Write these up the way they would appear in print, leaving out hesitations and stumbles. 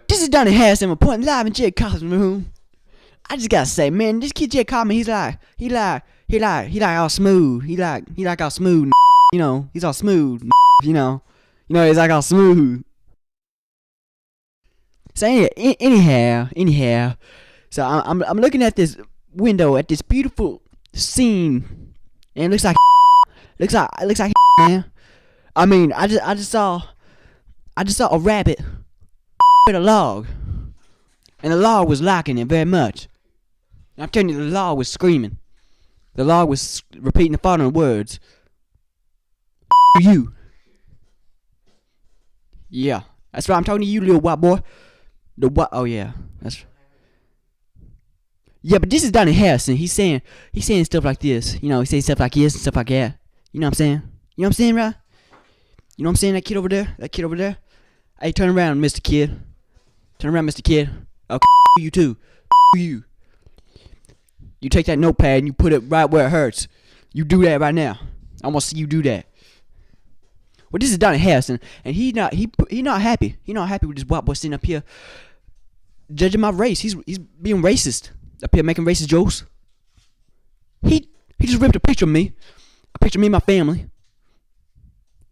This is Donnie Harrison reporting live in Jed Carter's room. I just gotta say, man, this kid Jed Carter, he like all smooth. He like all smooth, you know. He's all smooth, you know. He's like all smooth. So anyhow. So I'm looking at this window at this beautiful scene, and it looks like man. I mean, I just saw a rabbit with a log, and the log was liking it very much. And I'm telling you, the log was screaming. The log was repeating the following words: "You." Yeah, that's right. I'm talking to you, little white boy. The what? Oh yeah, that's. Yeah, but this is Donnie Harrison. He's saying stuff like this. You know, he says stuff like this and stuff like that. You know what I'm saying? You know what I'm saying, right? You know what I'm saying? That kid over there. Hey, turn around, Mr. Kid. Turn around, Mr. Kid. Okay, you too. You. You take that notepad and you put it right where it hurts. You do that right now. I want to see you do that. Well, this is Donnie Harrison, and he not happy. He not happy with this white boy sitting up here judging my race. He's being racist up here, making racist jokes. He just ripped a picture of me and my family.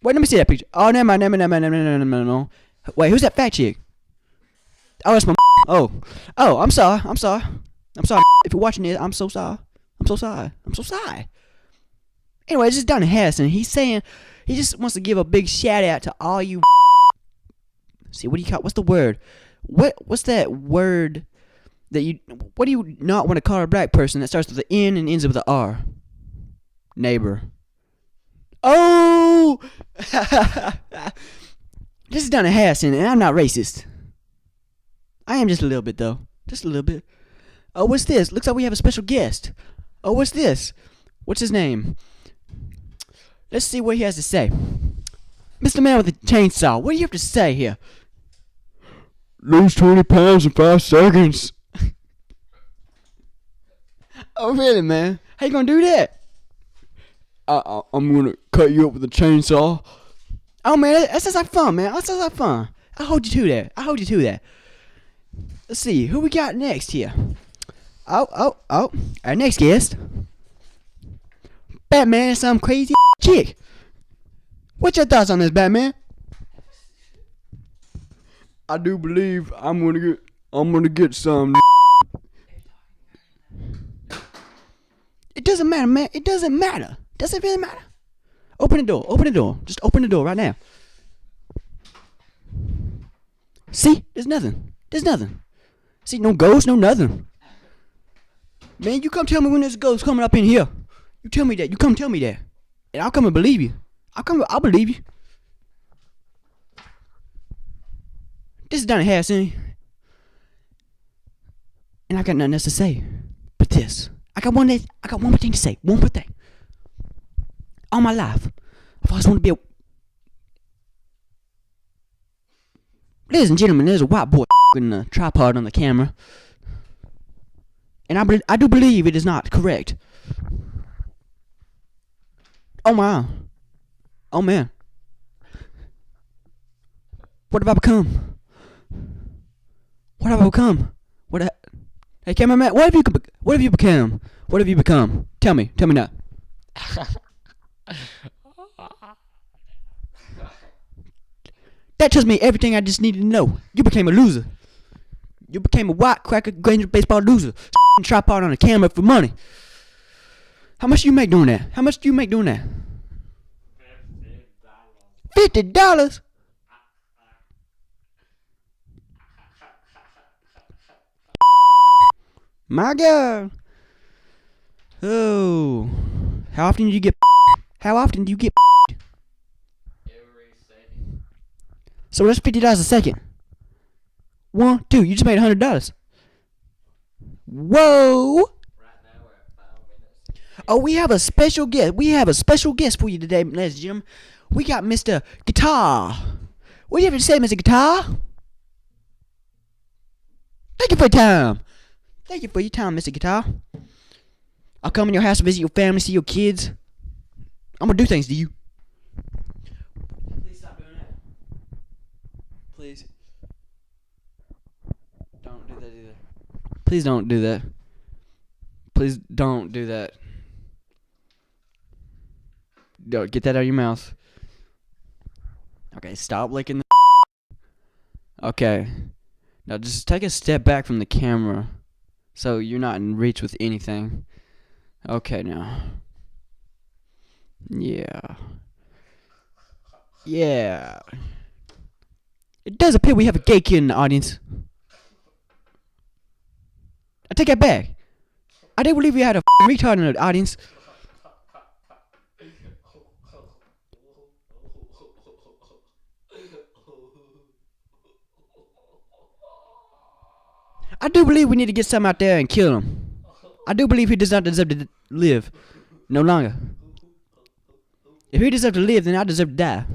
Wait, let me see that picture. Oh, never mind. No. Wait, who's that fat chick? Oh, that's my. Oh, I'm sorry. If you're watching this, I'm so sorry. Anyway, this is Donnie Harrison. He's saying he just wants to give a big shout out to all you. See, what do you call? What's the word? What's that word that you? What do you not want to call a black person that starts with an N and ends with an R? Neighbor. Oh! This is Donnie Harrison, and I'm not racist. I am just a little bit, though. Just a little bit. Oh, what's this? Looks like we have a special guest. Oh, what's this? What's his name? Let's see what he has to say. Mr. Man with the chainsaw, what do you have to say here? Lose 20 pounds in 5 seconds. Oh, really, man? How you gonna do that? I'm gonna cut you up with a chainsaw. Oh, man, that sounds like fun, man. That sounds like fun. I'll hold you to that. Let's see, who we got next here? Oh. Our next guest. Batman is some crazy chick. What's your thoughts on this, Batman? I do believe I'm gonna get some. It doesn't matter, man. It doesn't matter. Does it really matter? Open the door. Just open the door right now. See? There's nothing. See, no ghost, no nothing. Man, you come tell me when there's a ghost coming up in here. You tell me that. You come tell me that. And I'll come and believe you. I'll believe you. This is Donnie Harrison. And I got nothing else to say but this. I got one more thing to say. One more thing. All my life, I've always wanted to be a... Ladies and gentlemen, there's a white boy in the tripod on the camera. And I do believe it is not correct. Oh my. Oh man. What have I become? Hey cameraman, what have you become? What have you become? Tell me now. That tells me everything I just needed to know. You became a loser. You became a white cracker, Granger baseball loser. Tripod on the camera for money. How much do you make doing that? $50? My God. Oh. How often do you get? Every second. So that's $50 a second. 1, 2. You just made $100. Whoa. Right now we're at 5 minutes. Oh, we have a special guest for you today, ladies and gentlemen. We got Mr. Guitar. What do you have to say, Mr. Guitar? Thank you for your time, Mr. Guitar. I'll come in your house to visit your family, see your kids. I'm gonna do things to you. Please stop doing that. Please. that either. Please don't do that. Please don't do that. Don't get that out of your mouth. Okay, stop licking the. Okay. Now just take a step back from the camera so you're not in reach with anything. Okay, now. Yeah. Yeah. It does appear we have a gay kid in the audience. I take that back. I didn't believe we had a retard in the audience. I do believe we need to get some out there and kill him. I do believe he does not deserve to live no longer. If he deserves to live, then I deserve to die.